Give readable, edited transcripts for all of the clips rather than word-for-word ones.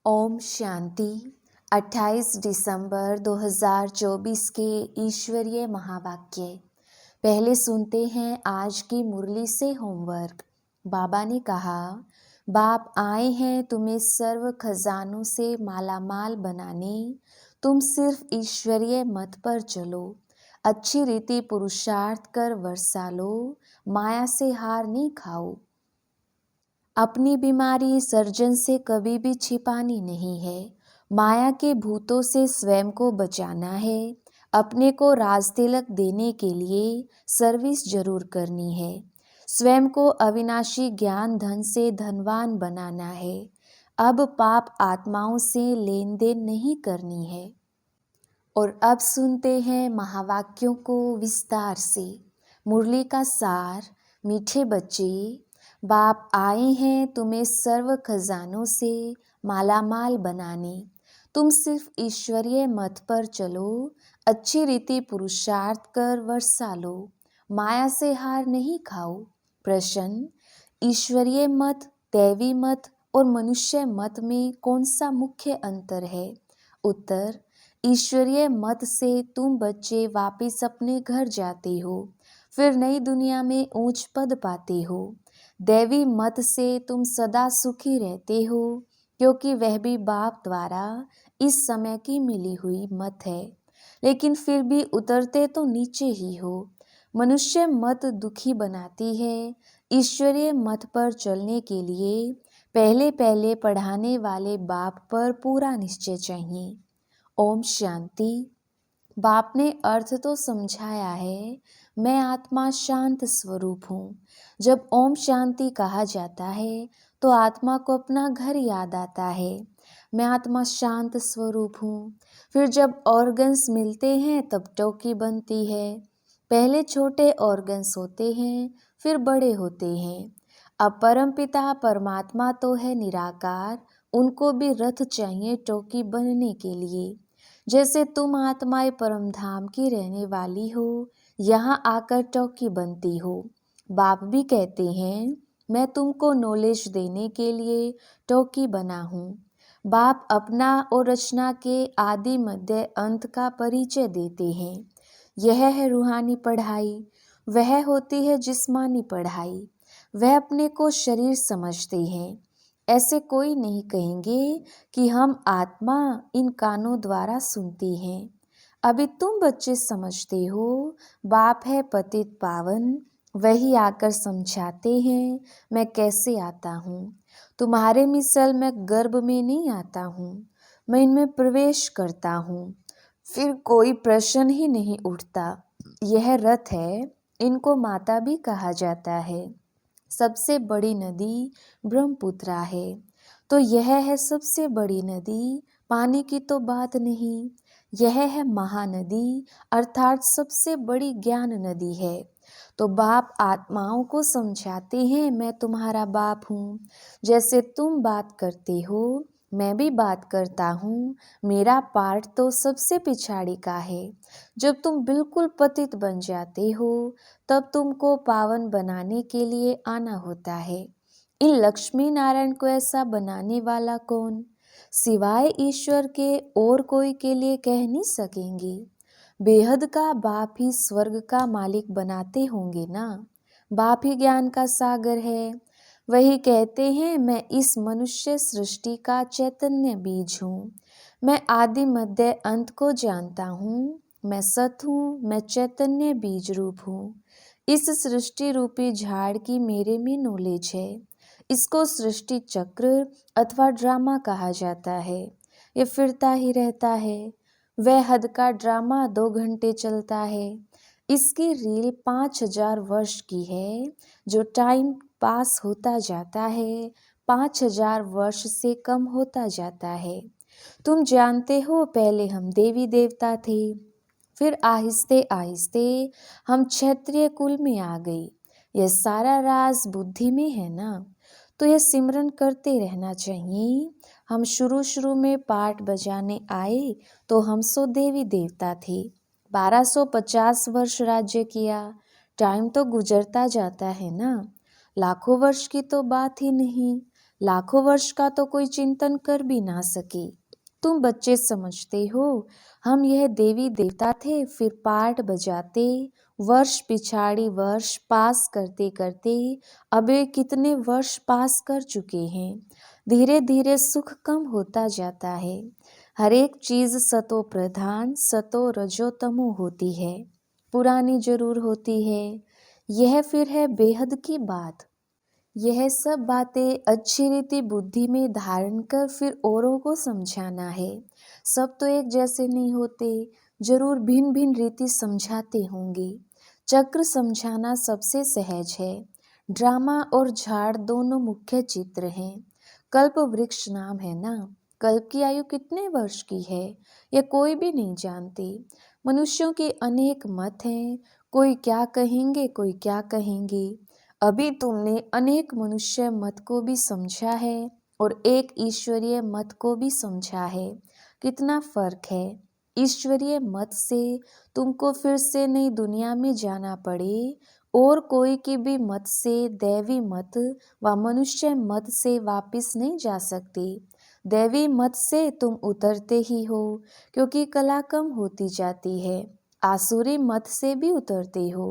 ओम शांति। 28 दिसंबर 2024 के ईश्वरीय महावाक्य। पहले सुनते हैं आज की मुरली से होमवर्क। बाबा ने कहा, बाप आए हैं तुम्हें सर्व खजानों से मालामाल बनाने। तुम सिर्फ ईश्वरीय मत पर चलो, अच्छी रीति पुरुषार्थ कर वर्षा लो, माया से हार नहीं खाओ। अपनी बीमारी सर्जन से कभी भी छिपानी नहीं है। माया के भूतों से स्वयं को बचाना है। अपने को राज तिलक देने के लिए सर्विस जरूर करनी है। स्वयं को अविनाशी ज्ञान धन से धनवान बनाना है। अब पाप आत्माओं से लेन देन नहीं करनी है। और अब सुनते हैं महावाक्यों को विस्तार से। मुरली का सार। मीठे बच्चे, बाप आए हैं तुम्हें सर्व खजानों से मालामाल बनाने। तुम सिर्फ ईश्वरीय मत पर चलो, अच्छी रीति पुरुषार्थ कर वर्षा लो, माया से हार नहीं खाओ। प्रश्न, ईश्वरीय मत, दैवी मत और मनुष्य मत में कौन सा मुख्य अंतर है? उत्तर, ईश्वरीय मत से तुम बच्चे वापिस अपने घर जाते हो, फिर नई दुनिया में ऊंच पद पाते हो। दैवी मत से तुम सदा सुखी रहते हो, क्योंकि वह भी बाप द्वारा इस समय की मिली हुई मत है, लेकिन फिर भी उतरते तो नीचे ही हो। मनुष्य मत दुखी बनाती है। ईश्वरीय मत पर चलने के लिए पहले पहले पढ़ाने वाले बाप पर पूरा निश्चय चाहिए। ओम शांति। बाप ने अर्थ तो समझाया है, मैं आत्मा शांत स्वरूप हूँ। जब ओम शांति कहा जाता है तो आत्मा को अपना घर याद आता है। मैं आत्मा शांत स्वरूप हूँ। फिर जब ऑर्गन्स मिलते हैं तब टोकी बनती है। पहले छोटे ऑर्गन्स होते हैं, फिर बड़े होते हैं। अब परमपिता परमात्मा तो है निराकार, उनको भी रथ चाहिए टोकी बनने के लिए। जैसे तुम आत्माएं परमधाम की रहने वाली हो, यहाँ आकर टोकी बनती हो। बाप भी कहते हैं, मैं तुमको नॉलेज देने के लिए टोकी बना हूँ। बाप अपना और रचना के आदि मध्य अंत का परिचय देते हैं। यह है रूहानी पढ़ाई, वह होती है जिस्मानी पढ़ाई। वह अपने को शरीर समझते हैं। ऐसे कोई नहीं कहेंगे कि हम आत्मा इन कानों द्वारा सुनती हैं। अभी तुम बच्चे समझते हो, बाप है पतित पावन, वही आकर समझाते हैं मैं कैसे आता हूँ। तुम्हारे मिसल मैं गर्भ में नहीं आता हूँ, मैं इनमें प्रवेश करता हूँ, फिर कोई प्रश्न ही नहीं उठता। यह रथ है, इनको माता भी कहा जाता है। सबसे बड़ी नदी ब्रह्मपुत्रा है, तो यह है सबसे बड़ी नदी। पानी की तो बात नहीं, यह है महानदी, अर्थात सबसे बड़ी ज्ञान नदी है। तो बाप आत्माओं को समझाते हैं, मैं तुम्हारा बाप हूँ। जैसे तुम बात करते हो, मैं भी बात करता हूँ। मेरा पार्ट तो सबसे पिछाड़ी का है। जब तुम बिल्कुल पतित बन जाते हो, तब तुमको पावन बनाने के लिए आना होता है। इन लक्ष्मी नारायण को ऐसा बनाने वाला कौन? सिवाय ईश्वर के और कोई के लिए कह नहीं सकेंगे। बेहद का बाप ही स्वर्ग का मालिक बनाते होंगे ना। बाप ही ज्ञान का सागर है। वही कहते हैं, मैं इस मनुष्य सृष्टि का चैतन्य बीज हूँ। मैं आदि मध्य अंत को जानता हूँ। मैं सत हूँ, मैं चैतन्य बीज रूप हूँ। इस सृष्टि रूपी झाड़ की मेरे में नॉलेज है। इसको सृष्टि चक्र अथवा ड्रामा कहा जाता है। ये फिरता ही रहता है। वह हद का ड्रामा 2 घंटे चलता है। इसकी रील 5000 वर्ष की है। जो टाइम पास होता जाता है 5000 वर्ष से कम होता जाता है। तुम जानते हो, पहले हम देवी देवता थे, फिर आहिस्ते आहिस्ते हम क्षत्रिय कुल में आ गए। यह सारा राज बुद्धि में है ना। तो यह सिमरन करते रहना चाहिए। हम शुरू में पाठ बजाने आए तो हम सो देवी देवता थे। 1250 वर्ष राज्य किया। टाइम तो गुजरता जाता है ना। लाखों वर्ष की तो बात ही नहीं। लाखों वर्ष का तो कोई चिंतन कर भी ना सके। तुम बच्चे समझते हो हम यह देवी देवता थे, फिर पाठ बजाते वर्ष पिछाड़ी वर्ष पास करते करते अब ये कितने वर्ष पास कर चुके हैं। धीरे धीरे सुख कम होता जाता है। हर एक चीज सतो प्रधान सतो रजो तमो होती है, पुरानी जरूर होती है। यह फिर है बेहद की बात। यह सब बातें अच्छी रीति बुद्धि में धारण कर फिर औरों को समझाना है। सब तो एक जैसे नहीं होते, जरूर भिन्न भिन्न रीति समझाते होंगे। चक्र समझाना सबसे सहज है। ड्रामा और झाड़ दोनों मुख्य चित्र हैं। कल्प वृक्ष नाम है ना। कल्प की आयु कितने वर्ष की है यह कोई भी नहीं जानते। मनुष्यों के अनेक मत हैं, कोई क्या कहेंगे कोई क्या कहेंगे। अभी तुमने अनेक मनुष्य मत को भी समझा है और एक ईश्वरीय मत को भी समझा है। कितना फर्क है। ईश्वरीय मत से तुमको फिर से नई दुनिया में जाना पड़े और कोई की भी मत से दैवी मत व मनुष्य मत से वापिस नहीं जा सकते। दैवी मत से तुम उतरते ही हो क्योंकि कला कम होती जाती है। आसुरी मत से भी उतरते हो,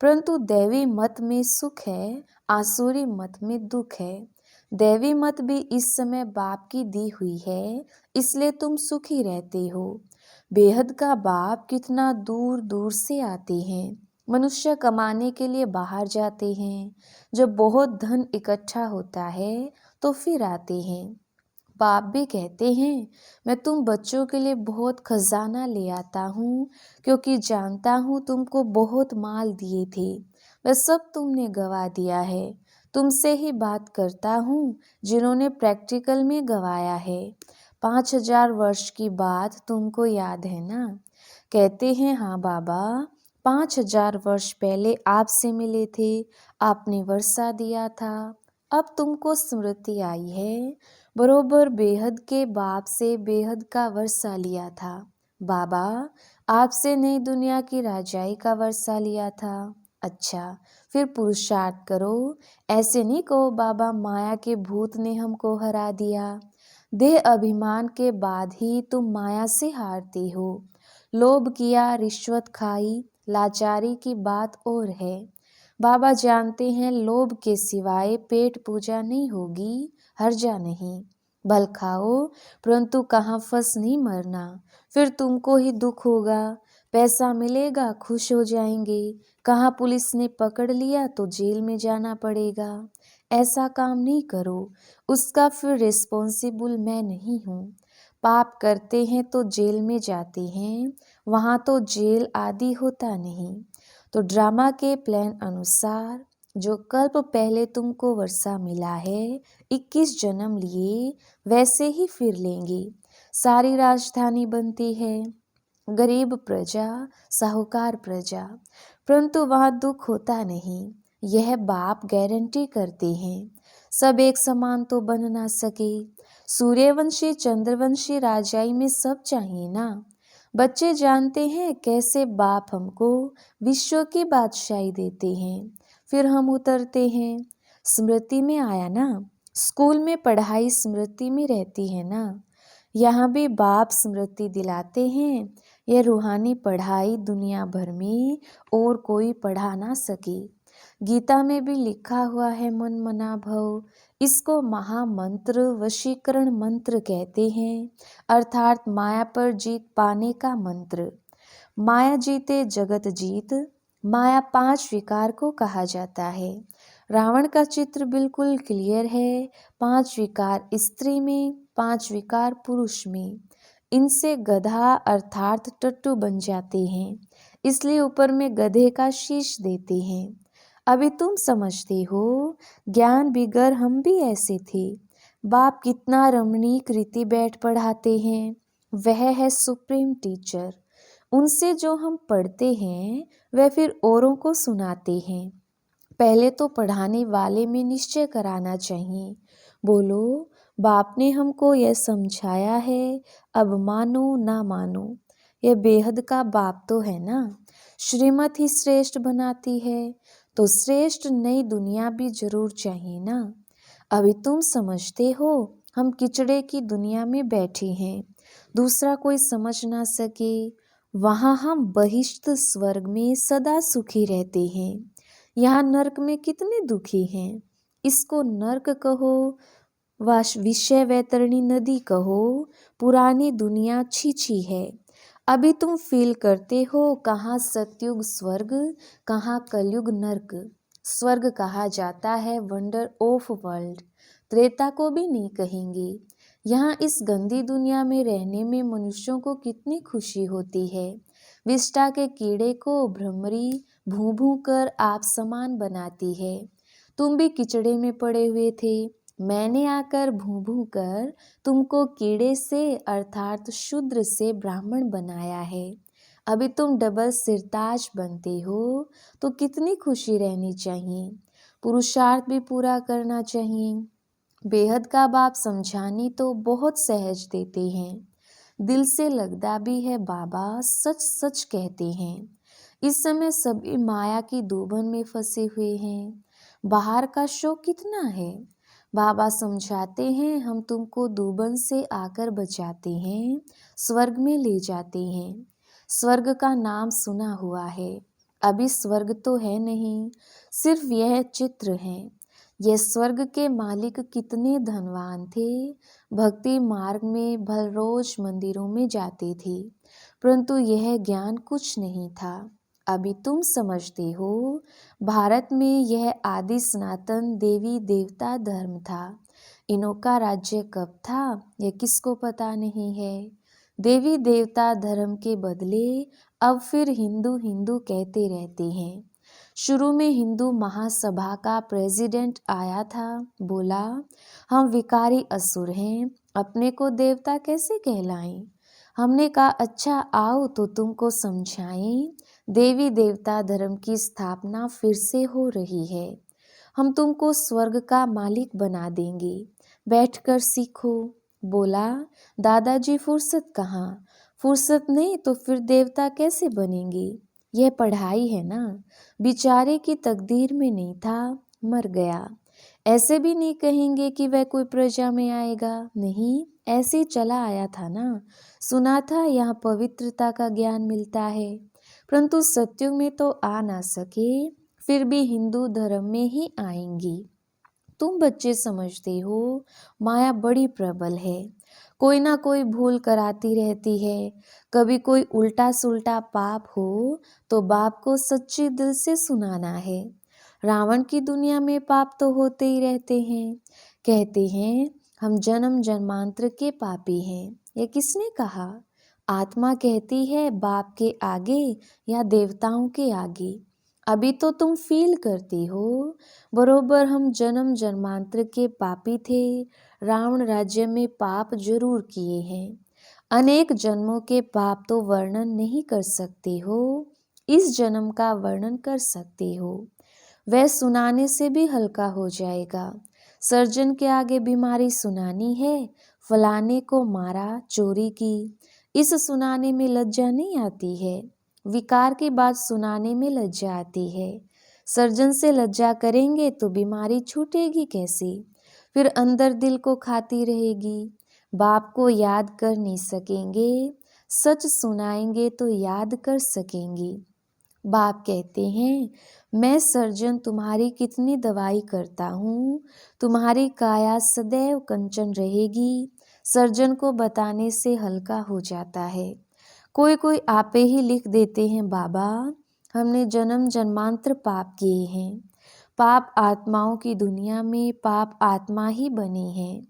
परंतु दैवी मत में सुख है, आसुरी मत में दुख है। दैवी मत भी इस समय बाप की दी हुई है, इसलिए तुम सुखी रहते हो। बेहद का बाप कितना दूर दूर से आते हैं। मनुष्य कमाने के लिए बाहर जाते हैं, जब बहुत धन इकट्ठा होता है तो फिर आते हैं। बाप भी कहते हैं मैं तुम बच्चों के लिए बहुत खजाना ले आता हूँ, क्योंकि जानता हूँ तुमको बहुत माल दिए थे, वह सब तुमने गवा दिया है। तुमसे ही बात करता हूँ जिन्होंने प्रैक्टिकल में गवाया है। 5000 वर्ष की बात तुमको याद है ना। कहते हैं हाँ बाबा, 5000 वर्ष पहले आपसे मिले थे, आपने वर्षा दिया था। अब तुमको स्मृति आई है, बरोबर बेहद के बाप से बेहद का वर्षा लिया था। बाबा आपसे नई दुनिया की राजाई का वर्षा लिया था। अच्छा फिर पुरुषार्थ करो। ऐसे नहीं कहो बाबा माया के भूत ने हमको हरा दिया। देह अभिमान के बाद ही तुम माया से हारते हो। लोभ किया, रिश्वत खाई, लाचारी की बात और है। बाबा जानते हैं लोभ के सिवाय पेट पूजा नहीं होगी, हर्जा नहीं। भल खाओ परंतु कहाँ फंस नहीं मरना, फिर तुमको ही दुख होगा। पैसा मिलेगा खुश हो जाएंगे, कहाँ पुलिस ने पकड़ लिया तो जेल में जाना पड़ेगा। ऐसा काम नहीं करो, उसका फिर रिस्पॉन्सिबल मैं नहीं हूँ। पाप करते हैं तो जेल में जाते हैं, वहाँ तो जेल आदि होता नहीं। तो ड्रामा के प्लान अनुसार जो कल्प पहले तुमको वर्षा मिला है, 21 जन्म लिए वैसे ही फिर लेंगे। सारी राजधानी बनती है, गरीब प्रजा साहूकार प्रजा, परंतु वहाँ दुख होता नहीं। यह बाप गारंटी करते हैं। सब एक समान तो बन ना सके। सूर्यवंशी चंद्रवंशी राजाई में सब चाहिए ना। बच्चे जानते हैं कैसे बाप हमको विश्व की बादशाही देते हैं, फिर हम उतरते हैं। स्मृति में आया ना, स्कूल में पढ़ाई स्मृति में रहती है ना। यहाँ भी बाप स्मृति दिलाते हैं। यह रूहानी पढ़ाई दुनिया भर में और कोई पढ़ा ना सके। गीता में भी लिखा हुआ है मन मना भव। इसको महामंत्र वशीकरण मंत्र कहते हैं, अर्थात माया पर जीत पाने का मंत्र। माया जीते जगत जीत, माया 5 विकार को कहा जाता है। रावण का चित्र बिल्कुल क्लियर है। 5 विकार स्त्री में, 5 विकार पुरुष में। इनसे गधा अर्थात टट्टू बन जाते हैं, इसलिए ऊपर में गधे का शीश देते हैं। अभी तुम समझते हो, ज्ञान बिगर हम भी ऐसे थे। बाप कितना रमणीक रीति बैठ पढ़ाते हैं, वह है सुप्रीम टीचर। उनसे जो हम पढ़ते हैं वह फिर औरों को सुनाते हैं। पहले तो पढ़ाने वाले में निश्चय कराना चाहिए। बोलो बाप ने हमको यह समझाया है, अब मानो ना मानो। यह बेहद का बाप तो है ना। श्रीमत ही श्रेष्ठ बनाती है, तो श्रेष्ठ नई दुनिया भी जरूर चाहिए ना। अभी तुम समझते हो हम किचड़े की दुनिया में बैठे हैं, दूसरा कोई समझ ना सके। वहाँ हम बहिश्त स्वर्ग में सदा सुखी रहते हैं। यहाँ नर्क में कितने दुखी हैं। इसको नर्क कहो, विषय वैतरणी नदी कहो, पुरानी दुनिया छी है। अभी तुम फील करते हो कहाँ सतयुग स्वर्ग, कहाँ कलयुग नर्क। स्वर्ग कहा जाता है वंडर ऑफ वर्ल्ड, त्रेता को भी नहीं कहेंगे। यहाँ इस गंदी दुनिया में रहने में मनुष्यों को कितनी खुशी होती है। विष्टा के कीड़े को भ्रमरी भूं भूं कर आप समान बनाती है। तुम भी किचड़े में पड़े हुए थे, मैंने आकर भूं भूं कर तुमको कीड़े से अर्थात शूद्र से ब्राह्मण बनाया है। अभी तुम डबल सिरताज बनते हो तो कितनी खुशी रहनी चाहिए। पुरुषार्थ भी पूरा करना चाहिए। बेहद का बाप समझाने तो बहुत सहज देते हैं, दिल से लगता भी है बाबा, सच सच कहते हैं। इस समय सभी माया की दूबन में फंसे हुए हैं। बाहर का शो कितना है। बाबा समझाते हैं हम तुमको दूबन से आकर बचाते हैं, स्वर्ग में ले जाते हैं। स्वर्ग का नाम सुना हुआ है, अभी स्वर्ग तो है नहीं, सिर्फ यह चित्र है। यह स्वर्ग के मालिक कितने धनवान थे। भक्ति मार्ग में भल रोज मंदिरों में जाते थे, परंतु यह ज्ञान कुछ नहीं था। अभी तुम समझते हो भारत में यह आदि सनातन देवी देवता धर्म था। इनों का राज्य कब था यह किसको पता नहीं है। देवी देवता धर्म के बदले अब फिर हिंदू हिंदू कहते रहते हैं। शुरू में हिंदू महासभा का प्रेसिडेंट आया था, बोला हम विकारी असुर हैं, अपने को देवता कैसे कहलाएं। हमने कहा अच्छा आओ तो तुमको समझाएं, देवी देवता धर्म की स्थापना फिर से हो रही है। हम तुमको स्वर्ग का मालिक बना देंगे, बैठकर सीखो। बोला दादाजी फुर्सत कहाँ, फुर्सत नहीं तो फिर देवता कैसे बनेंगे। यह पढ़ाई है ना, बेचारे की तकदीर में नहीं था, मर गया। ऐसे भी नहीं कहेंगे कि वह कोई प्रजा में आएगा, नहीं ऐसे चला आया था ना। सुना था यहाँ पवित्रता का ज्ञान मिलता है, परंतु सत्युग में तो आ ना सके, फिर भी हिंदू धर्म में ही आएंगी। तुम बच्चे समझते हो माया बड़ी प्रबल है, कोई ना कोई भूल कराती रहती है। कभी कोई उल्टा सुल्टा पाप हो तो बाप को सच्चे दिल से सुनाना है। रावण की दुनिया में पाप तो होते ही रहते हैं। कहते हैं हम जन्म जन्मांतर के पापी हैं, यह किसने कहा। आत्मा कहती है बाप के आगे या देवताओं के आगे। अभी तो तुम फील करती हो बरोबर हम जन्म जन्मांतर के पापी थे। रावण राज्य में पाप जरूर किए हैं, अनेक जन्मों के पाप तो वर्णन नहीं कर सकते हो, इस जन्म का वर्णन कर सकते हो। वह सुनाने से भी हल्का हो जाएगा। सर्जन के आगे बीमारी सुनानी है, फलाने को मारा, चोरी की, इस सुनाने में लज्जा नहीं आती है। विकार की बात सुनाने में लज्जा आती है। सर्जन से लज्जा करेंगे तो बीमारी छूटेगी कैसे, फिर अंदर दिल को खाती रहेगी। बाप को याद कर नहीं सकेंगे, सच सुनाएंगे तो याद कर सकेंगे। बाप कहते हैं मैं सर्जन तुम्हारी कितनी दवाई करता हूँ, तुम्हारी काया सदैव कंचन रहेगी। सर्जन को बताने से हल्का हो जाता है। कोई कोई आपे ही लिख देते हैं बाबा हमने जन्म जन्मांतर पाप किए हैं। पाप आत्माओं की दुनिया में पाप आत्मा ही बने हैं।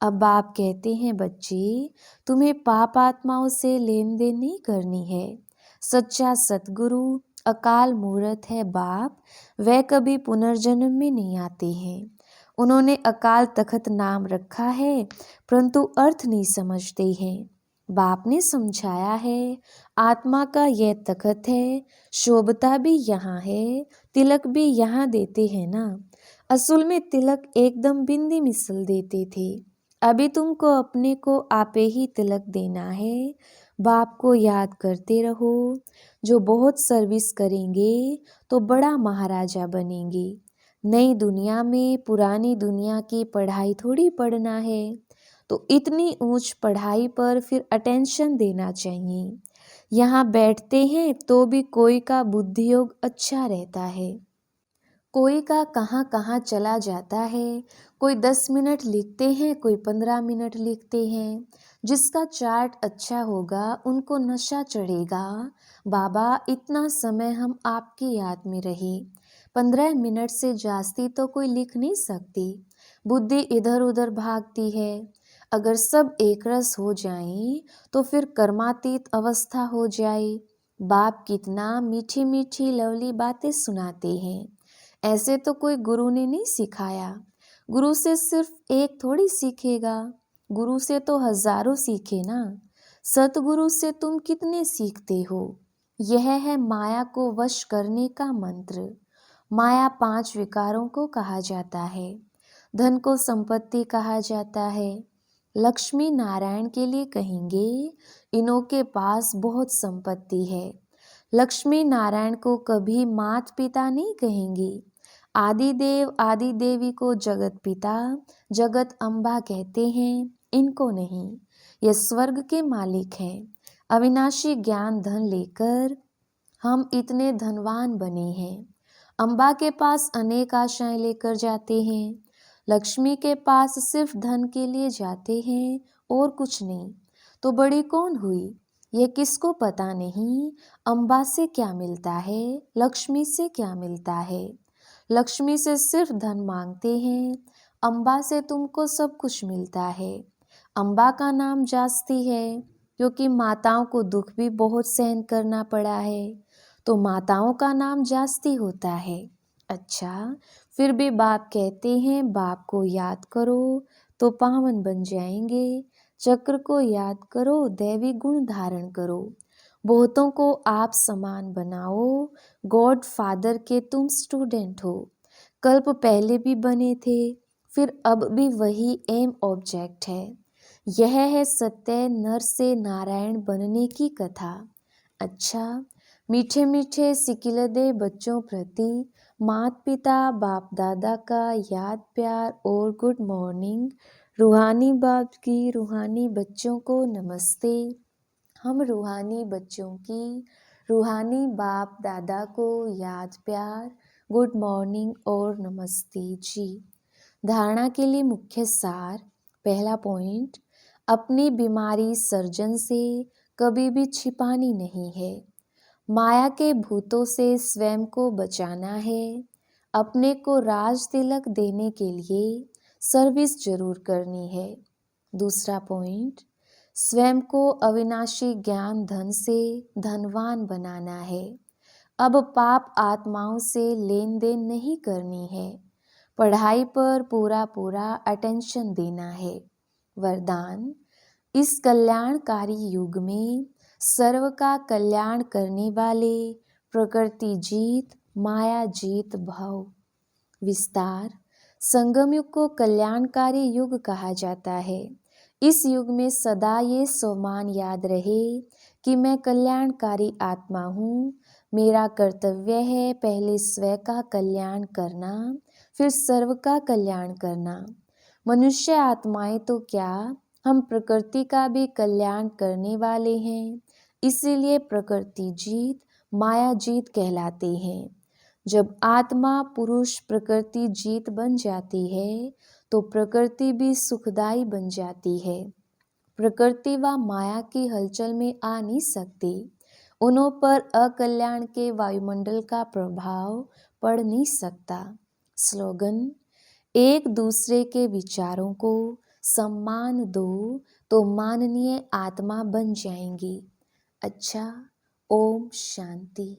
अब बाप कहते हैं बच्चे तुम्हें पाप आत्माओं से लेन देन नहीं करनी है। सच्चा सतगुरु अकाल मूर्त है बाप, वह कभी पुनर्जन्म में नहीं आते हैं। उन्होंने अकाल तखत नाम रखा है परंतु अर्थ नहीं समझते हैं। बाप ने समझाया है आत्मा का यह तखत है, शोभता भी यहाँ है, तिलक भी यहाँ देते हैं ना। असल में तिलक एकदम बिंदी मिसल देते थे। अभी तुमको अपने को आपे ही तिलक देना है। बाप को याद करते रहो, जो बहुत सर्विस करेंगे तो बड़ा महाराजा बनेंगे। नई दुनिया में पुरानी दुनिया की पढ़ाई थोड़ी पढ़ना है, तो इतनी ऊंच पढ़ाई पर फिर अटेंशन देना चाहिए। यहाँ बैठते हैं तो भी कोई का बुद्धि योग अच्छा रहता है, कोई का कहाँ कहाँ चला जाता है। कोई 10 मिनट लिखते हैं, कोई 15 मिनट लिखते हैं। जिसका चार्ट अच्छा होगा उनको नशा चढ़ेगा। बाबा इतना समय हम आपकी याद में रहे, 15 मिनट से जास्ती तो कोई लिख नहीं सकती। बुद्धि इधर उधर भागती है। अगर सब एक रस हो जाए तो फिर कर्मातीत अवस्था हो जाए। बाप कितना मीठी मीठी लवली बातें सुनाते हैं। ऐसे तो कोई गुरु ने नहीं सिखाया। गुरु से सिर्फ एक थोड़ी सीखेगा, गुरु से तो हजारों सीखे ना। सतगुरु से तुम कितने सीखते हो। यह है माया को वश करने का मंत्र। माया 5 विकारों को कहा जाता है। धन को संपत्ति कहा जाता है। लक्ष्मी नारायण के लिए कहेंगे इनों के पास बहुत संपत्ति है। लक्ष्मी नारायण को कभी मात पिता नहीं कहेंगे। आदि देव आदि देवी को जगत पिता जगत अम्बा कहते हैं, इनको नहीं। ये स्वर्ग के मालिक हैं। अविनाशी ज्ञान धन लेकर हम इतने धनवान बने हैं। अम्बा के पास अनेक आशाएं लेकर जाते हैं। लक्ष्मी के पास सिर्फ धन के लिए जाते हैं और कुछ नहीं। तो बड़ी कौन हुई ये किसको पता नहीं। अम्बा से क्या मिलता है, लक्ष्मी से क्या मिलता है। लक्ष्मी से सिर्फ धन मांगते हैं, अम्बा से तुमको सब कुछ मिलता है। अम्बा का नाम जास्ती है क्योंकि माताओं को दुख भी बहुत सहन करना पड़ा है, तो माताओं का नाम जास्ती होता है। अच्छा, फिर भी बाप कहते हैं बाप को याद करो तो पावन बन जाएंगे। चक्र को याद करो, दैवी गुण धारण करो। बहुतों को आप समान बनाओ। गॉड फादर के तुम स्टूडेंट हो। कल्प पहले भी बने थे, फिर अब भी वही एम ऑब्जेक्ट है। यह है सत्य नर से नारायण बनने की कथा। अच्छा, मीठे मीठे सिकिलदे बच्चों प्रति माता पिता बाप दादा का याद प्यार और गुड मॉर्निंग। रूहानी बाप की रूहानी बच्चों को नमस्ते। हम रूहानी बच्चों की रूहानी बाप दादा को याद प्यार, गुड मॉर्निंग और नमस्ते जी। धारणा के लिए मुख्य सार। पहला पॉइंट, अपनी बीमारी सर्जन से कभी भी छिपानी नहीं है। माया के भूतों से स्वयं को बचाना है। अपने को राज तिलक देने के लिए सर्विस जरूर करनी है। दूसरा पॉइंट, स्वयं को अविनाशी ज्ञान धन से धनवान बनाना है। अब पाप आत्माओं से लेन देन नहीं करनी है। पढ़ाई पर पूरा पूरा अटेंशन देना है। वरदान, इस कल्याणकारी युग में सर्व का कल्याण करने वाले प्रकृति जीत माया जीत भव। विस्तार, संगम युग को कल्याणकारी युग कहा जाता है। इस युग में सदा ये सम्मान याद रहे कि मैं कल्याणकारी आत्मा हूँ। मेरा कर्तव्य है पहले स्वयं का कल्याण करना, फिर सर्व का कल्याण करना। मनुष्य आत्माएं तो क्या, हम प्रकृति का भी कल्याण करने वाले हैं। इसीलिए प्रकृति जीत माया जीत कहलाते हैं। जब आत्मा पुरुष प्रकृति जीत बन जाती है तो प्रकृति भी सुखदाई बन जाती है। प्रकृति व माया की हलचल में आ नहीं सकती। उन्हों पर अकल्याण के वायुमंडल का प्रभाव पड़ नहीं सकता। स्लोगन, एक दूसरे के विचारों को सम्मान दो तो माननीय आत्मा बन जाएंगी। अच्छा, ओम शांति।